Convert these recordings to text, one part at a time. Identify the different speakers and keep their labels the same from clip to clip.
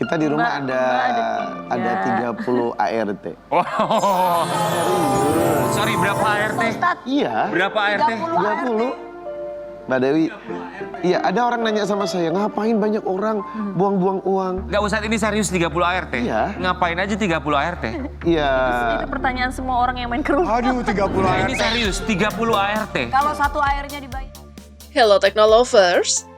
Speaker 1: Kita di rumah ada 30 ART.
Speaker 2: Oh, sorry, berapa ART?
Speaker 1: Iya.
Speaker 2: Berapa ART?
Speaker 1: 30. Mbak Dewi, iya ada orang nanya sama saya, ngapain banyak orang buang-buang uang?
Speaker 2: Nggak usah, ini serius 30 ART?
Speaker 1: Iya.
Speaker 2: Ngapain aja 30 ART?
Speaker 1: Iya.
Speaker 3: Itu pertanyaan semua orang yang main ke rumah.
Speaker 4: Aduh, 30
Speaker 2: Nah,
Speaker 4: ART.
Speaker 2: ini serius, 30 ART.
Speaker 3: Kalau satu airnya dibayar.
Speaker 5: Hello Technolovers,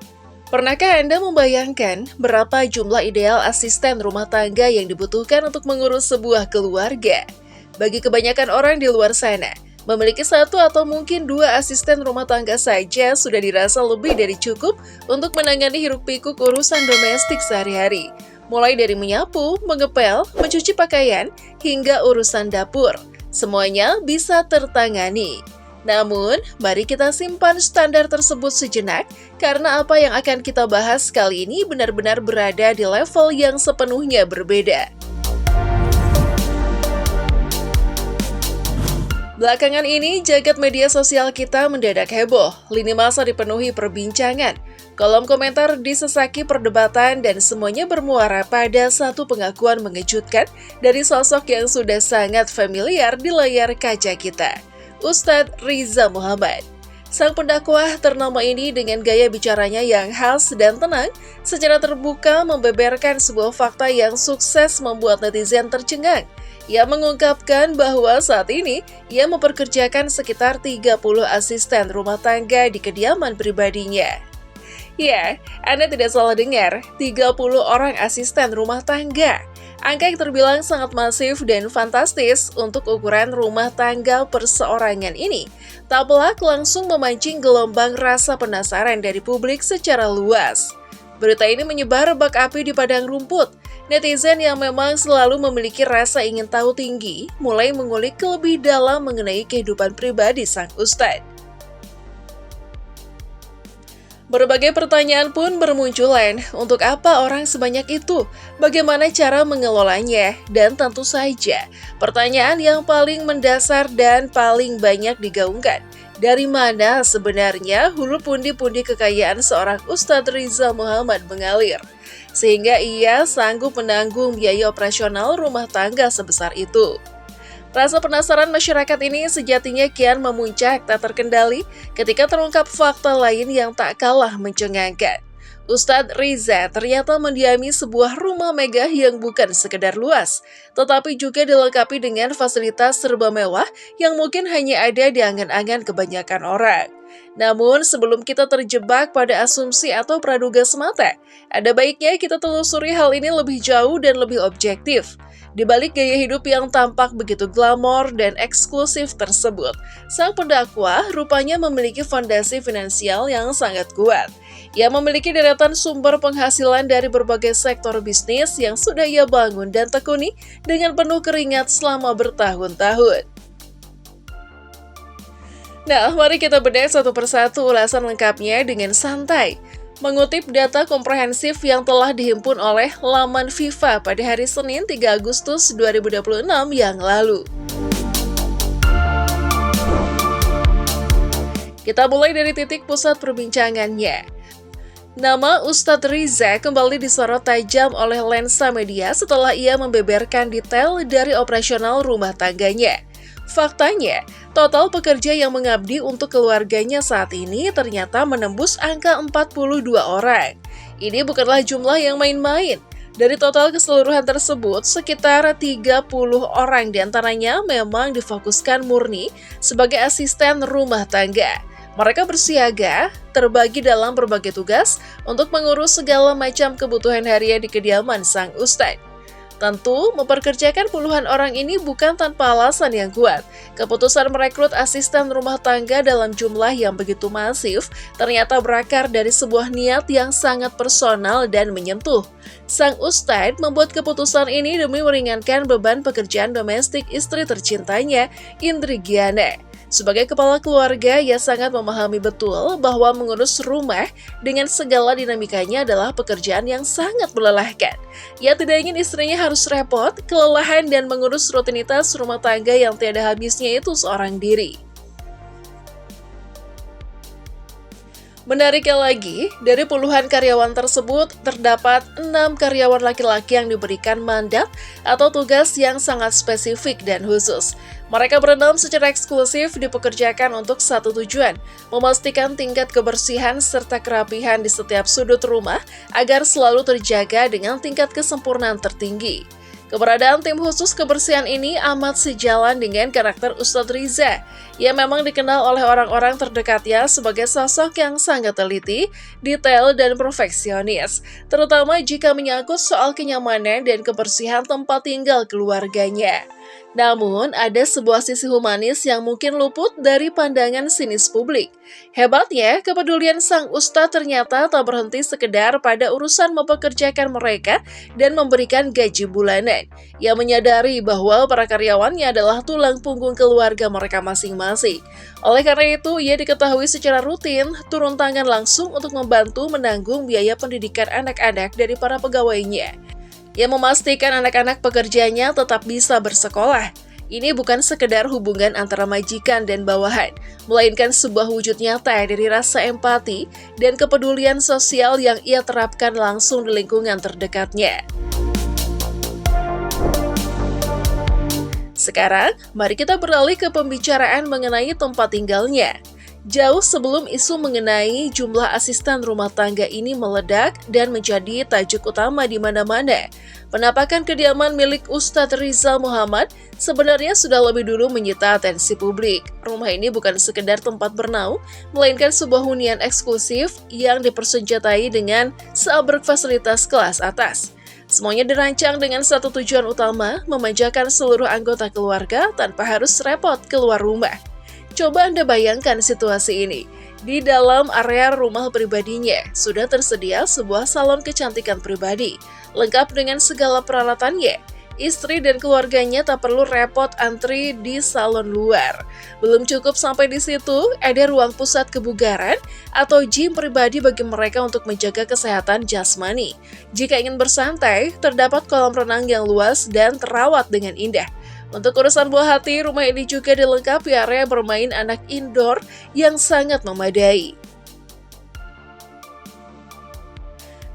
Speaker 5: pernahkah Anda membayangkan berapa jumlah ideal asisten rumah tangga yang dibutuhkan untuk mengurus sebuah keluarga? Bagi kebanyakan orang di luar sana, memiliki satu atau mungkin dua asisten rumah tangga saja sudah dirasa lebih dari cukup untuk menangani hiruk-pikuk urusan domestik sehari-hari. Mulai dari menyapu, mengepel, mencuci pakaian, hingga urusan dapur. Semuanya bisa tertangani. Namun, mari kita simpan standar tersebut sejenak, karena apa yang akan kita bahas kali ini benar-benar berada di level yang sepenuhnya berbeda. Belakangan ini, jagat media sosial kita mendadak heboh. Lini masa dipenuhi perbincangan. Kolom komentar disesaki perdebatan dan semuanya bermuara pada satu pengakuan mengejutkan dari sosok yang sudah sangat familiar di layar kaca kita, Ustadz Riza Muhammad. Sang pendakwah ternama ini dengan gaya bicaranya yang khas dan tenang, secara terbuka membeberkan sebuah fakta yang sukses membuat netizen tercengang. Ia mengungkapkan bahwa saat ini ia memperkerjakan sekitar 30 asisten rumah tangga di kediaman pribadinya. Ya, Anda tidak salah dengar, 30 orang asisten rumah tangga. Angka yang terbilang sangat masif dan fantastis untuk ukuran rumah tangga perseorangan ini. Tak pelak langsung memancing gelombang rasa penasaran dari publik secara luas. Berita ini menyebar bak api di padang rumput. Netizen yang memang selalu memiliki rasa ingin tahu tinggi, mulai mengulik lebih dalam mengenai kehidupan pribadi sang ustadz. Berbagai pertanyaan pun bermunculan, untuk apa orang sebanyak itu? Bagaimana cara mengelolanya? Dan tentu saja, pertanyaan yang paling mendasar dan paling banyak digaungkan. Dari mana sebenarnya hulu pundi-pundi kekayaan seorang Ustadz Riza Muhammad mengalir? Sehingga ia sanggup menanggung biaya operasional rumah tangga sebesar itu. Rasa penasaran masyarakat ini sejatinya kian memuncak tak terkendali ketika terungkap fakta lain yang tak kalah mencengangkan. Ustadz Riza ternyata mendiami sebuah rumah megah yang bukan sekedar luas, tetapi juga dilengkapi dengan fasilitas serba mewah yang mungkin hanya ada di angan-angan kebanyakan orang. Namun, sebelum kita terjebak pada asumsi atau praduga semata, ada baiknya kita telusuri hal ini lebih jauh dan lebih objektif. Di balik gaya hidup yang tampak begitu glamor dan eksklusif tersebut, sang pendakwah rupanya memiliki fondasi finansial yang sangat kuat. Ia memiliki deretan sumber penghasilan dari berbagai sektor bisnis yang sudah ia bangun dan tekuni dengan penuh keringat selama bertahun-tahun. Nah, mari kita bedah satu persatu ulasan lengkapnya dengan santai. Mengutip data komprehensif yang telah dihimpun oleh laman FIFA pada hari Senin 3 Agustus 2026 yang lalu. Kita mulai dari titik pusat perbincangannya. Nama Ustadz Riza kembali disorot tajam oleh lensa media setelah ia membeberkan detail dari operasional rumah tangganya. Faktanya, total pekerja yang mengabdi untuk keluarganya saat ini ternyata menembus angka 42 orang. Ini bukanlah jumlah yang main-main. Dari total keseluruhan tersebut, sekitar 30 orang diantaranya memang difokuskan murni sebagai asisten rumah tangga. Mereka bersiaga, terbagi dalam berbagai tugas untuk mengurus segala macam kebutuhan harian di kediaman sang ustadz. Tentu, memperkerjakan puluhan orang ini bukan tanpa alasan yang kuat. Keputusan merekrut asisten rumah tangga dalam jumlah yang begitu masif ternyata berakar dari sebuah niat yang sangat personal dan menyentuh. Sang ustadz membuat keputusan ini demi meringankan beban pekerjaan domestik istri tercintanya, Indri Giana. Sebagai kepala keluarga, ia sangat memahami betul bahwa mengurus rumah dengan segala dinamikanya adalah pekerjaan yang sangat melelahkan. Ia tidak ingin istrinya harus repot, kelelahan, dan mengurus rutinitas rumah tangga yang tiada habisnya itu seorang diri. Menariknya lagi, dari puluhan karyawan tersebut, terdapat 6 karyawan laki-laki yang diberikan mandat atau tugas yang sangat spesifik dan khusus. Mereka berenam secara eksklusif dipekerjakan untuk satu tujuan, memastikan tingkat kebersihan serta kerapihan di setiap sudut rumah agar selalu terjaga dengan tingkat kesempurnaan tertinggi. Keberadaan tim khusus kebersihan ini amat sejalan dengan karakter Ustadz Riza. Ia memang dikenal oleh orang-orang terdekatnya sebagai sosok yang sangat teliti, detail, dan perfeksionis, terutama jika menyangkut soal kenyamanan dan kebersihan tempat tinggal keluarganya. Namun, ada sebuah sisi humanis yang mungkin luput dari pandangan sinis publik. Hebatnya, kepedulian sang ustadz ternyata tak berhenti sekedar pada urusan mempekerjakan mereka dan memberikan gaji bulanan. Ia menyadari bahwa para karyawannya adalah tulang punggung keluarga mereka masing-masing. Oleh karena itu, ia diketahui secara rutin turun tangan langsung untuk membantu menanggung biaya pendidikan anak-anak dari para pegawainya. Ia memastikan anak-anak pekerjanya tetap bisa bersekolah. Ini bukan sekedar hubungan antara majikan dan bawahan, melainkan sebuah wujud nyata dari rasa empati dan kepedulian sosial yang ia terapkan langsung di lingkungan terdekatnya. Sekarang, mari kita beralih ke pembicaraan mengenai tempat tinggalnya. Jauh sebelum isu mengenai jumlah asisten rumah tangga ini meledak dan menjadi tajuk utama di mana-mana, penampakan kediaman milik Ustadz Rizal Muhammad sebenarnya sudah lebih dulu menyita atensi publik. Rumah ini bukan sekedar tempat bernaung, melainkan sebuah hunian eksklusif yang dipersenjatai dengan seabrek fasilitas kelas atas. Semuanya dirancang dengan satu tujuan utama, memanjakan seluruh anggota keluarga tanpa harus repot keluar rumah. Coba Anda bayangkan situasi ini. Di dalam area rumah pribadinya, sudah tersedia sebuah salon kecantikan pribadi, lengkap dengan segala peralatannya. Istri dan keluarganya tak perlu repot antri di salon luar. Belum cukup sampai di situ, ada ruang pusat kebugaran atau gym pribadi bagi mereka untuk menjaga kesehatan jasmani. Jika ingin bersantai, terdapat kolam renang yang luas dan terawat dengan indah. Untuk urusan buah hati, rumah ini juga dilengkapi area bermain anak indoor yang sangat memadai.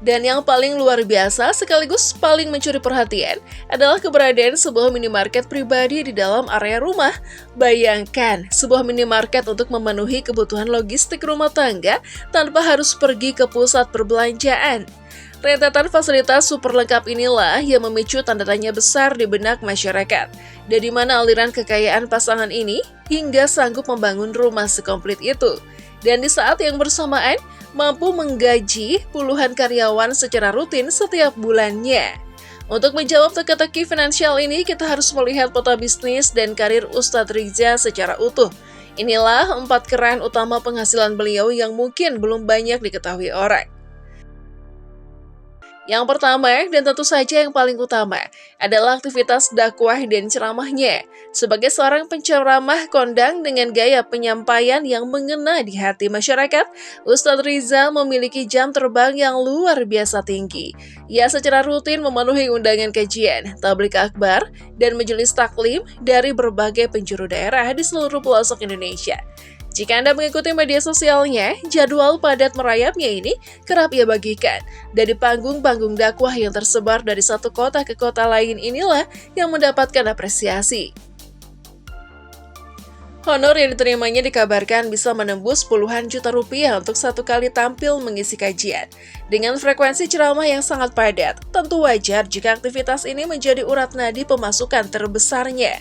Speaker 5: Dan yang paling luar biasa sekaligus paling mencuri perhatian adalah keberadaan sebuah minimarket pribadi di dalam area rumah. Bayangkan, sebuah minimarket untuk memenuhi kebutuhan logistik rumah tangga tanpa harus pergi ke pusat perbelanjaan. Rentetan fasilitas super lengkap inilah yang memicu tanda tanya besar di benak masyarakat. Dari mana aliran kekayaan pasangan ini hingga sanggup membangun rumah sekomplit itu. Dan di saat yang bersamaan, mampu menggaji puluhan karyawan secara rutin setiap bulannya. Untuk menjawab teka-teki finansial ini, kita harus melihat peta bisnis dan karir Ustadz Riza secara utuh. Inilah 4 keran utama penghasilan beliau yang mungkin belum banyak diketahui orang. Yang pertama, dan tentu saja yang paling utama, adalah aktivitas dakwah dan ceramahnya. Sebagai seorang penceramah kondang dengan gaya penyampaian yang mengena di hati masyarakat, Ustadz Rizal memiliki jam terbang yang luar biasa tinggi. Ia secara rutin memenuhi undangan kajian, tabligh akbar, dan majelis taklim dari berbagai penjuru daerah di seluruh pelosok Indonesia. Jika Anda mengikuti media sosialnya, jadwal padat merayapnya ini kerap ia bagikan. Dari panggung-panggung dakwah yang tersebar dari satu kota ke kota lain inilah yang mendapatkan apresiasi. Honor yang diterimanya dikabarkan bisa menembus puluhan juta rupiah untuk satu kali tampil mengisi kajian. Dengan frekuensi ceramah yang sangat padat, tentu wajar jika aktivitas ini menjadi urat nadi pemasukan terbesarnya.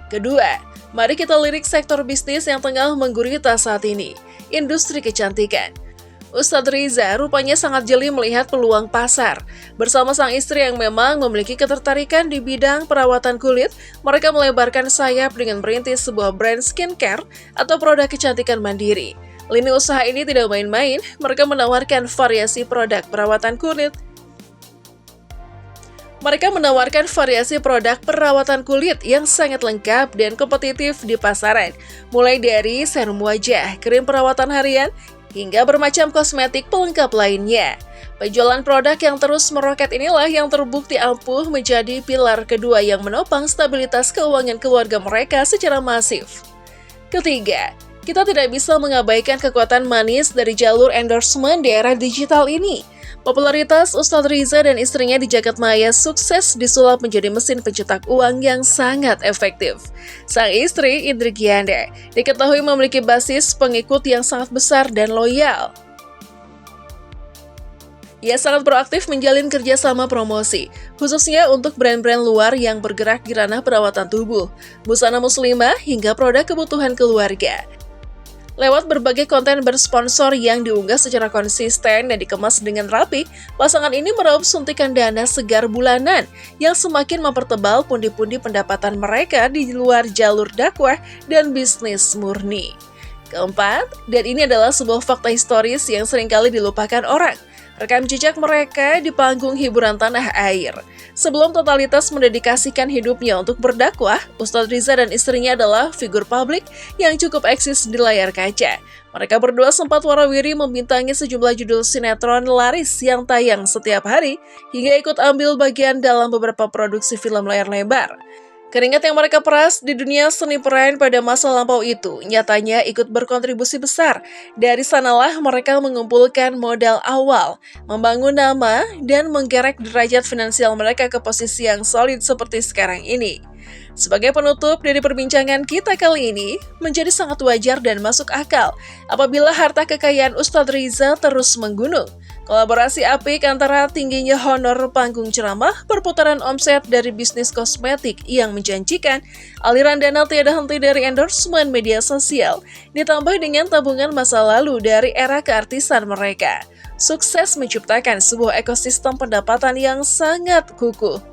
Speaker 5: Kedua, mari kita lirik sektor bisnis yang tengah menggurita saat ini, industri kecantikan. Ustadz Riza rupanya sangat jeli melihat peluang pasar. Bersama sang istri yang memang memiliki ketertarikan di bidang perawatan kulit, mereka melebarkan sayap dengan merintis sebuah brand skincare atau produk kecantikan mandiri. Lini usaha ini tidak main-main, mereka menawarkan variasi produk perawatan kulit. Mereka menawarkan variasi produk perawatan kulit yang sangat lengkap dan kompetitif di pasaran, mulai dari serum wajah, krim perawatan harian, hingga bermacam kosmetik pelengkap lainnya. Penjualan produk yang terus meroket inilah yang terbukti ampuh menjadi pilar kedua yang menopang stabilitas keuangan keluarga mereka secara masif. Ketiga, kita tidak bisa mengabaikan kekuatan manis dari jalur endorsement di era digital ini. Popularitas Ustadz Riza dan istrinya di jagat maya sukses disulap menjadi mesin pencetak uang yang sangat efektif. Sang istri, Indri Gianda, diketahui memiliki basis pengikut yang sangat besar dan loyal. Ia sangat proaktif menjalin kerjasama promosi, khususnya untuk brand-brand luar yang bergerak di ranah perawatan tubuh, busana muslimah, hingga produk kebutuhan keluarga. Lewat berbagai konten bersponsor yang diunggah secara konsisten dan dikemas dengan rapi, pasangan ini meraup suntikan dana segar bulanan yang semakin mempertebal pundi-pundi pendapatan mereka di luar jalur dakwah dan bisnis murni. Keempat, dan ini adalah sebuah fakta historis yang seringkali dilupakan orang, rekam jejak mereka di panggung hiburan tanah air. Sebelum totalitas mendedikasikan hidupnya untuk berdakwah, Ustadz Riza dan istrinya adalah figur publik yang cukup eksis di layar kaca. Mereka berdua sempat warawiri membintangi sejumlah judul sinetron laris yang tayang setiap hari, hingga ikut ambil bagian dalam beberapa produksi film layar lebar. Keringat yang mereka peras di dunia seni peran pada masa lampau itu nyatanya ikut berkontribusi besar. Dari sanalah mereka mengumpulkan modal awal, membangun nama, dan menggerek derajat finansial mereka ke posisi yang solid seperti sekarang ini. Sebagai penutup dari perbincangan kita kali ini, menjadi sangat wajar dan masuk akal apabila harta kekayaan Ustadz Riza terus menggunung. Kolaborasi apik antara tingginya honor panggung ceramah, perputaran omset dari bisnis kosmetik yang menjanjikan, aliran dana tiada henti dari endorsement media sosial, ditambah dengan tabungan masa lalu dari era keartisan mereka. Sukses menciptakan sebuah ekosistem pendapatan yang sangat kukuh.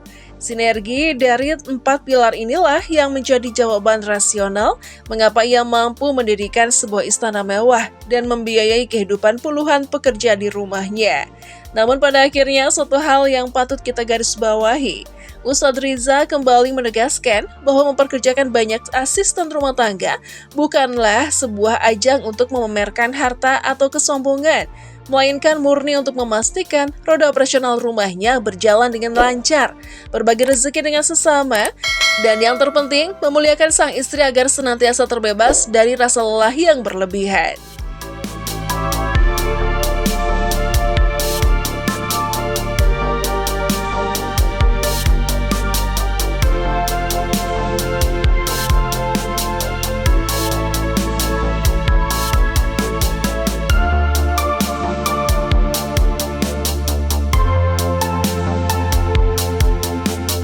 Speaker 5: Sinergi dari 4 pilar inilah yang menjadi jawaban rasional mengapa ia mampu mendirikan sebuah istana mewah dan membiayai kehidupan puluhan pekerja di rumahnya. Namun pada akhirnya satu hal yang patut kita garis bawahi, Ustadz Riza kembali menegaskan bahwa memperkerjakan banyak asisten rumah tangga bukanlah sebuah ajang untuk memamerkan harta atau kesombongan, melainkan murni untuk memastikan roda operasional rumahnya berjalan dengan lancar, berbagi rezeki dengan sesama, dan yang terpenting, memuliakan sang istri agar senantiasa terbebas dari rasa lelah yang berlebihan.